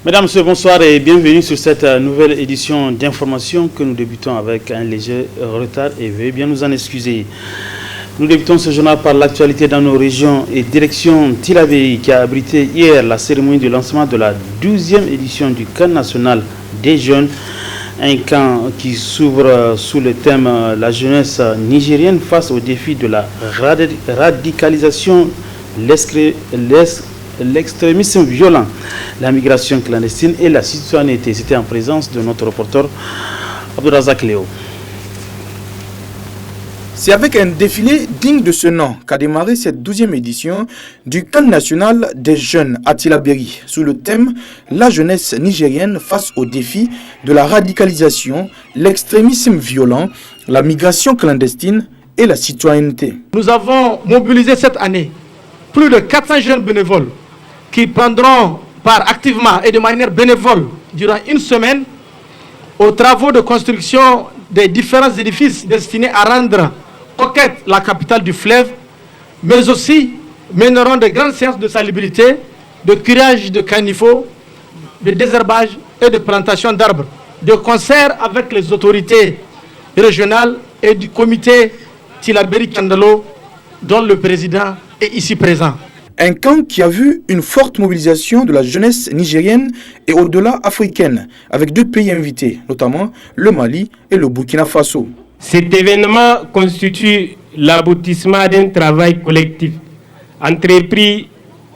Mesdames, Messieurs, bonsoir et bienvenue sur cette nouvelle édition d'information que nous débutons avec un léger retard et veuillez bien nous en excuser. Nous débutons ce journal par l'actualité dans nos régions et direction Tillabéri qui a abrité hier la cérémonie de lancement de la 12e édition du camp national des jeunes. Un camp qui s'ouvre sous le thème la jeunesse nigérienne face aux défis de la radicalisation, l'extrémisme violent, la migration clandestine et la citoyenneté. C'était en présence de notre reporter Abdourazak Léo. C'est avec un défilé digne de ce nom qu'a démarré cette 12e édition du camp national des jeunes à Tillabéri, sous le thème « La jeunesse nigérienne face aux défis de la radicalisation, l'extrémisme violent, la migration clandestine et la citoyenneté ». Nous avons mobilisé cette année plus de 400 jeunes bénévoles qui prendront part activement et de manière bénévole durant une semaine aux travaux de construction des différents édifices destinés à rendre Oket la capitale du fleuve, mais aussi mèneront de grandes séances de salubrité, de curage de caniveaux, de désherbage et de plantation d'arbres, de concert avec les autorités régionales et du comité Tillabéri Kandalo, dont le président est ici présent. Un camp qui a vu une forte mobilisation de la jeunesse nigérienne et au-delà africaine, avec 2 pays invités, notamment le Mali et le Burkina Faso. Cet événement constitue l'aboutissement d'un travail collectif entrepris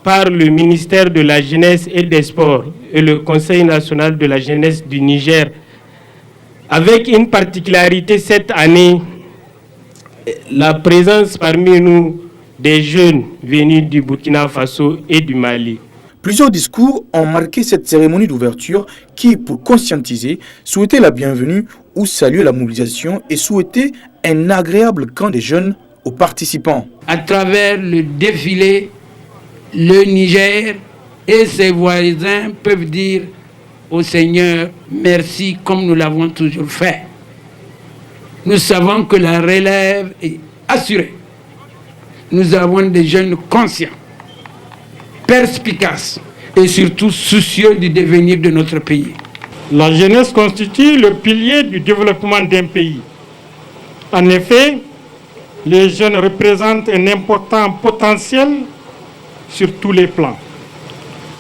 par le ministère de la Jeunesse et des Sports et le Conseil national de la jeunesse du Niger, avec une particularité cette année, la présence parmi nous des jeunes venus du Burkina Faso et du Mali. Plusieurs discours ont marqué cette cérémonie d'ouverture qui, pour conscientiser, souhaitait la bienvenue ou saluer la mobilisation et souhaitait un agréable camp des jeunes aux participants. À travers le défilé, le Niger et ses voisins peuvent dire au Seigneur merci comme nous l'avons toujours fait. Nous savons que la relève est assurée. Nous avons des jeunes conscients, perspicaces et surtout soucieux du devenir de notre pays. La jeunesse constitue le pilier du développement d'un pays. En effet, les jeunes représentent un important potentiel sur tous les plans,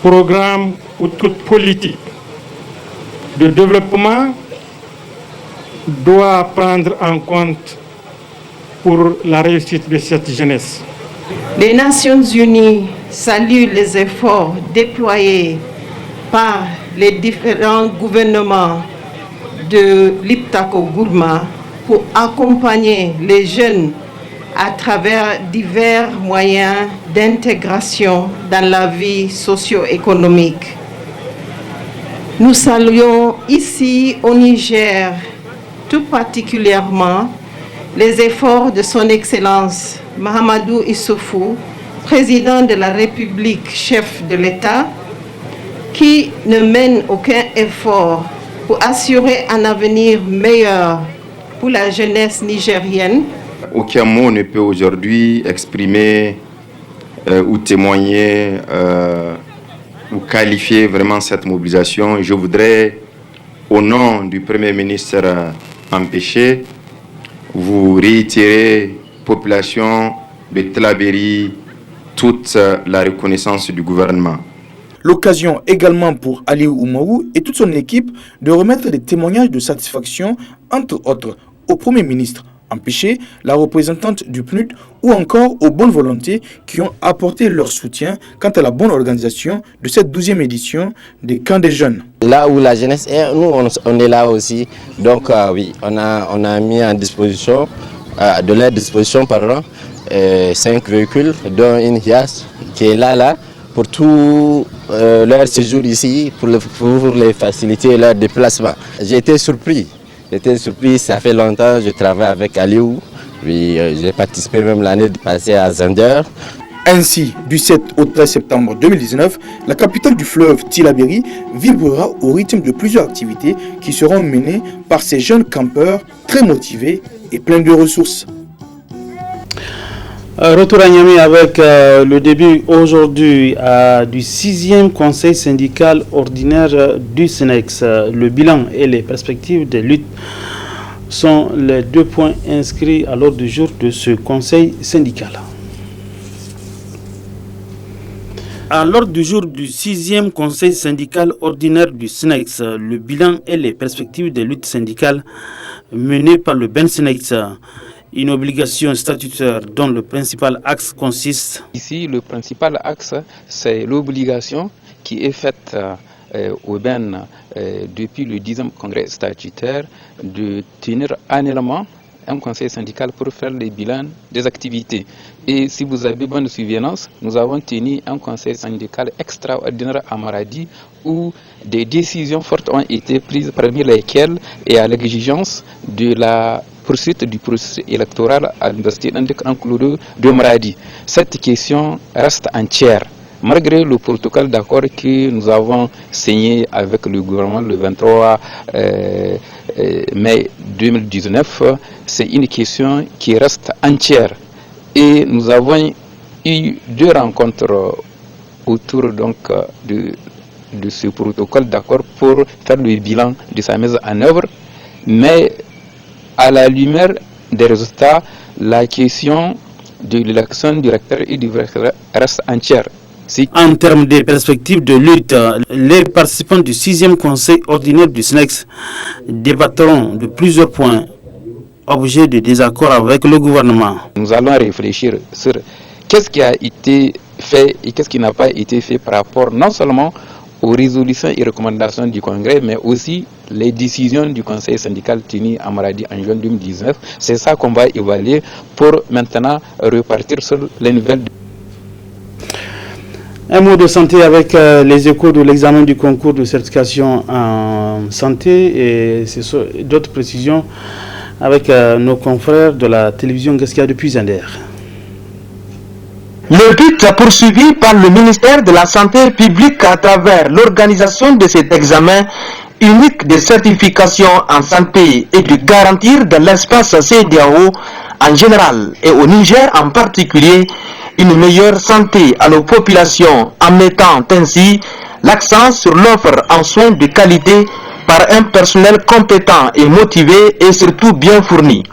programmes ou toute politique. Le développement doit prendre en compte pour la réussite de cette jeunesse. Les Nations Unies saluent les efforts déployés par les différents gouvernements de l'Iptako Gourma pour accompagner les jeunes à travers divers moyens d'intégration dans la vie socio-économique. Nous saluons ici au Niger tout particulièrement les efforts de son Excellence Mahamadou Issoufou, président de la République, chef de l'État, qui ne mène aucun effort pour assurer un avenir meilleur pour la jeunesse nigérienne. Aucun mot ne peut aujourd'hui exprimer ou témoigner ou qualifier vraiment cette mobilisation. Je voudrais, au nom du Premier ministre empêché, vous réitérer, population de Tillabéri, toute la reconnaissance du gouvernement. L'occasion également pour Aliou Oumarou et toute son équipe de remettre des témoignages de satisfaction, entre autres, au Premier ministre empêché, la représentante du PNUD ou encore aux bonnes volontés qui ont apporté leur soutien quant à la bonne organisation de cette 12e édition des camps des jeunes. Là où la jeunesse est, nous on est là aussi. Donc oui, on a mis à disposition, de leur disposition, 5 véhicules, dont une Hias qui est là pour tout leur séjour ici, pour les faciliter leur déplacement. J'ai été surpris, ça fait longtemps que je travaille avec Aliou. Oui, j'ai participé même l'année passée à Zender. Ainsi, du 7 au 13 septembre 2019, la capitale du fleuve Tillabéri vibrera au rythme de plusieurs activités qui seront menées par ces jeunes campeurs très motivés et pleins de ressources. Retour à Niamey avec le début aujourd'hui du 6e conseil syndical ordinaire du SNEX. Le bilan et les perspectives de lutte sont les 2 points inscrits à l'ordre du jour de ce conseil syndical. À l'ordre du jour du 6e conseil syndical ordinaire du SNEX, le bilan et les perspectives de lutte syndicale menées par le Ben SNEX. Une obligation statutaire dont le principal axe consiste. Ici, le principal axe, c'est l'obligation qui est faite au Ben depuis le 10e congrès statutaire de tenir annuellement un conseil syndical pour faire le bilan des activités. Et si vous avez bonne souvenance, nous avons tenu un conseil syndical extraordinaire à Maradi où des décisions fortes ont été prises, parmi lesquelles et à l'exigence de la poursuite du processus électoral à l'université d'Andekrankloudou de Maradi. Cette question reste entière. Malgré le protocole d'accord que nous avons signé avec le gouvernement le 23 mai 2019, c'est une question qui reste entière. Et nous avons eu 2 rencontres autour donc de ce protocole d'accord pour faire le bilan de sa mise en œuvre. Mais à la lumière des résultats, la question de l'élection du recteur et du recteur reste entière. En termes de perspectives de lutte, les participants du 6e conseil ordinaire du SNEX débattront de plusieurs points, objets de désaccord avec le gouvernement. Nous allons réfléchir sur qu'est-ce qui a été fait et qu'est-ce qui n'a pas été fait par rapport non seulement aux résolutions et recommandations du Congrès, mais aussi les décisions du Conseil syndical tenu à Maradi en juin 2019. C'est ça qu'on va évaluer pour maintenant repartir sur les nouvelles. Un mot de santé avec les échos de l'examen du concours de certification en santé et d'autres précisions avec nos confrères de la télévision Gaskia depuis Zender. Le but poursuivi par le ministère de la Santé publique à travers l'organisation de cet examen unique de certification en santé est de garantir dans l'espace CEDEAO en général et au Niger en particulier une meilleure santé à nos populations en mettant ainsi l'accent sur l'offre en soins de qualité par un personnel compétent et motivé et surtout bien fourni.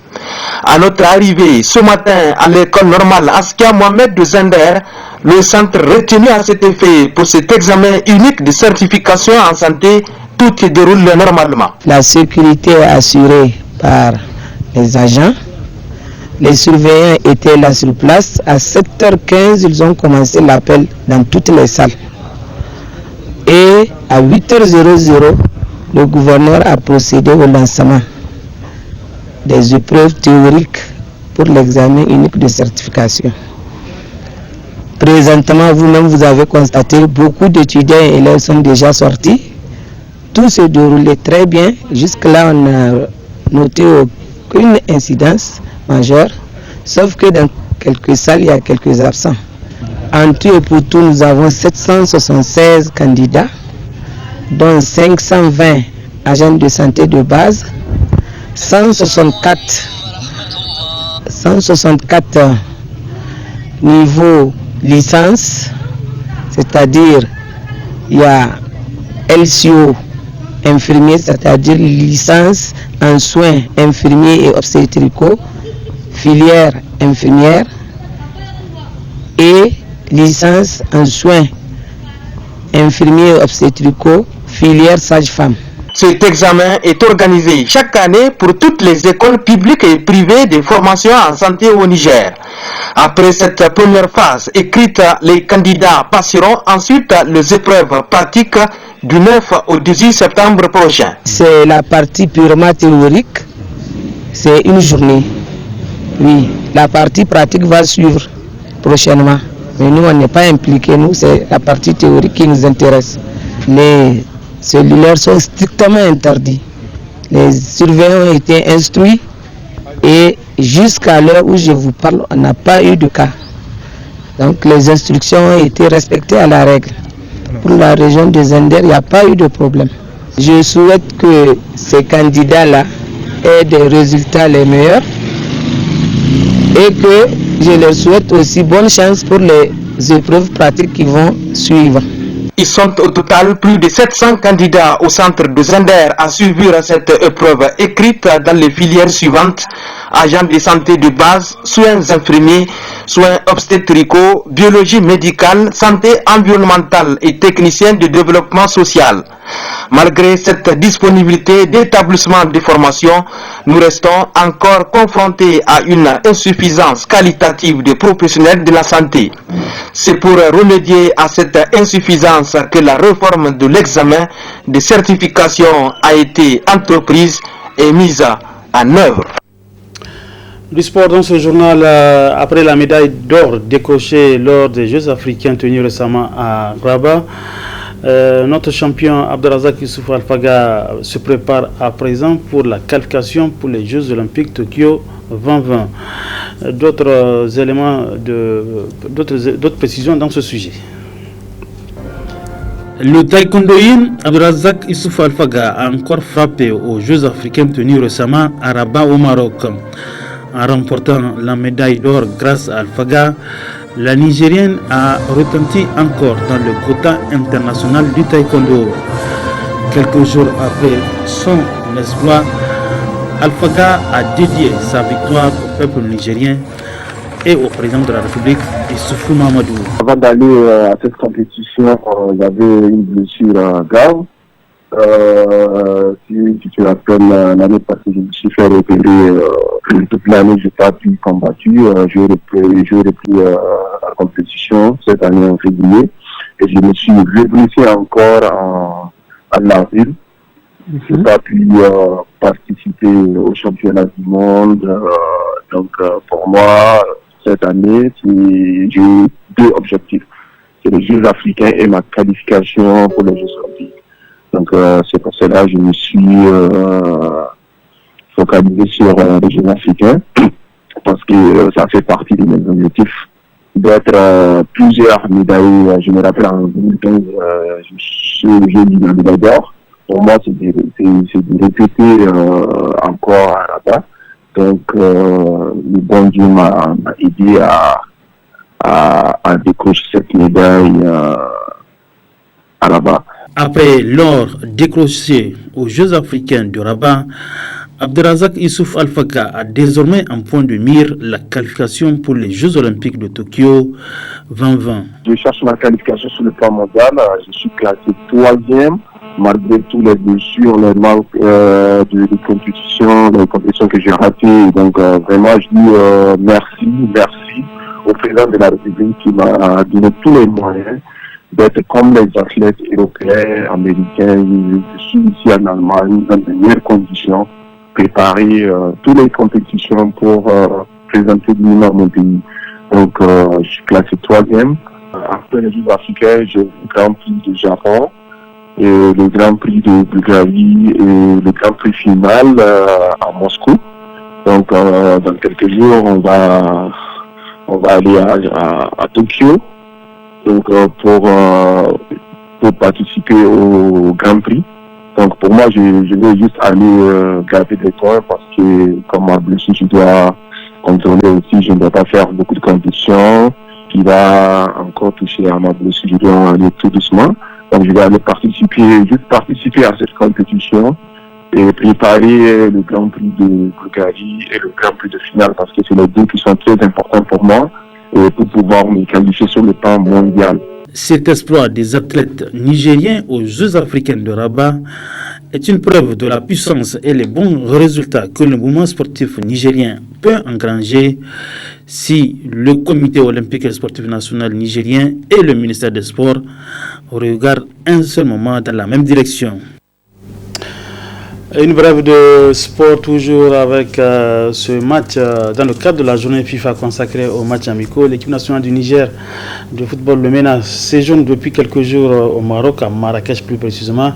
À notre arrivée ce matin à l'école normale Askia Mohamed de Zender, le centre retenu à cet effet pour cet examen unique de certification en santé, tout se déroule normalement. La sécurité est assurée par les agents. Les surveillants étaient là sur place. À 7h15, ils ont commencé l'appel dans toutes les salles. Et à 8h00, le gouverneur a procédé au lancement des épreuves théoriques pour l'examen unique de certification. Présentement, vous-même, vous avez constaté, beaucoup d'étudiants et élèves sont déjà sortis. Tout se déroulait très bien. Jusque-là, on n'a noté aucune incidence majeure, sauf que dans quelques salles, il y a quelques absents. En tout et pour tout, nous avons 776 candidats, dont 520 agents de santé de base, 164 niveaux licence, c'est-à-dire il y a LCO infirmier, c'est-à-dire licence en soins infirmiers et obstétricaux, filière infirmière et licence en soins infirmiers et obstétricaux, filière sage-femme. Cet examen est organisé chaque année pour toutes les écoles publiques et privées de formation en santé au Niger. Après cette première phase écrite, les candidats passeront ensuite les épreuves pratiques du 9 au 18 septembre prochain. C'est la partie purement théorique, c'est une journée. Oui, la partie pratique va suivre prochainement. Mais nous, on n'est pas impliqués, nous, c'est la partie théorique qui nous intéresse. Les cellulaires sont strictement interdits. Les surveillants ont été instruits et jusqu'à l'heure où je vous parle, on n'a pas eu de cas. Donc les instructions ont été respectées à la règle. Pour la région de Zender, il n'y a pas eu de problème. Je souhaite que ces candidats-là aient des résultats les meilleurs et que je leur souhaite aussi bonne chance pour les épreuves pratiques qui vont suivre. Ils sont au total plus de 700 candidats au centre de Zender à suivre cette épreuve écrite dans les filières suivantes: agents de santé de base, soins infirmiers, soins obstétricaux, biologie médicale, santé environnementale et technicien de développement social. Malgré cette disponibilité d'établissements de formation, nous restons encore confrontés à une insuffisance qualitative des professionnels de la santé. C'est pour remédier à cette insuffisance que la réforme de l'examen de certification a été entreprise et mise en œuvre. Du sport dans ce journal, après la médaille d'or décrochée lors des Jeux africains tenus récemment à Rabat, notre champion Abdelrazak Issoufou Alfaga se prépare à présent pour la qualification pour les Jeux Olympiques Tokyo 2020. D'autres éléments, d'autres précisions dans ce sujet. Le taekwondoïne Abdelrazak Issoufou Alfaga a encore frappé aux Jeux africains tenus récemment à Rabat au Maroc. En remportant la médaille d'or grâce à Alfaga, la Nigérienne a retenti encore dans le quota international du taekwondo. Quelques jours après son exploit, Alfaga a dédié sa victoire au peuple nigérien et au président de la République, Issoufou Mahamadou. Avant d'aller à cette compétition, j'avais une blessure grave. Si tu te rappelles, l'année passée, je me suis fait repérer. Toute l'année, je n'ai pas pu combattre. J'ai repris la compétition cette année en février. Et je me suis reblessé encore en avril. Je n'ai pas pu participer au championnat du monde. Donc, pour moi, cette année, j'ai eu deux objectifs. C'est les Jeux africains et ma qualification pour les Jeux olympiques. Donc, c'est pour cela que je me suis focalisé sur les Jeux africains, parce que ça fait partie de mes objectifs d'être plusieurs médailles. Je me rappelle en 2015, j'ai eu la médaille d'or. Pour moi, c'est de répéter encore à Rabat. Donc, le bon Dieu m'a aidé à décrocher cette médaille à Rabat. Après l'or décroché aux Jeux africains de Rabat, Abdelrazak Issoufou Alfaga a désormais en point de mire la qualification pour les Jeux olympiques de Tokyo 2020. Je cherche ma qualification sur le plan mondial. Je suis classé 3e, malgré tous les blessures, les manques de compétition, les compétitions que j'ai ratées. Donc vraiment, je dis merci au président de la République qui m'a donné tous les moyens d'être comme les athlètes européens, américains. Je suis ici en Allemagne dans de meilleures conditions, préparer toutes les compétitions pour présenter mon pays. Donc je suis classé 3e. Après les Jeux africains, j'ai le Grand Prix du Japon, et le Grand Prix de Bulgarie et le Grand Prix final à Moscou. Donc dans quelques jours, on va aller à Tokyo. Donc pour participer au Grand Prix. Donc pour moi, je vais juste aller garder des points parce que comme ma blessure, je dois contrôler aussi, je ne dois pas faire beaucoup de compétitions qui va encore toucher à ma blessure, je dois aller tout doucement. Donc je vais aller participer à cette compétition et préparer le Grand Prix de Bulgarie et le Grand Prix de finale parce que c'est les deux qui sont très importants pour moi et pour pouvoir me qualifier sur le plan mondial. Cet exploit des athlètes nigériens aux Jeux africains de Rabat est une preuve de la puissance et les bons résultats que le mouvement sportif nigérien peut engranger si le Comité olympique et sportif national nigérien et le ministère des Sports regardent un seul moment dans la même direction. Une brève de sport toujours avec ce match dans le cadre de la journée FIFA consacrée aux matchs amicaux. L'équipe nationale du Niger de football, le MENA, séjourne depuis quelques jours au Maroc, à Marrakech plus précisément.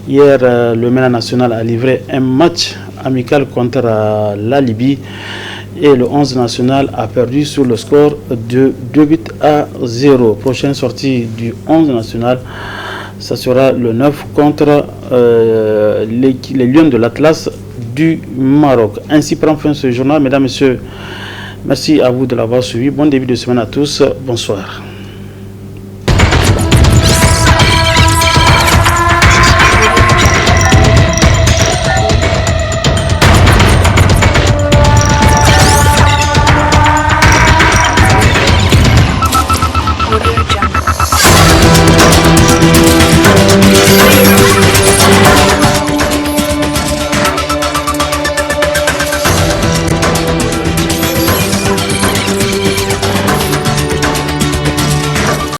Hier, le MENA national a livré un match amical contre la Libye et le 11 national a perdu sur le score de 2-0. Prochaine sortie du 11 national, ça sera le 9 contre les Lions de l'Atlas du Maroc. Ainsi prend fin ce journal. Mesdames, Messieurs, Merci à vous de l'avoir suivi. Bon début de semaine à tous. Bonsoir.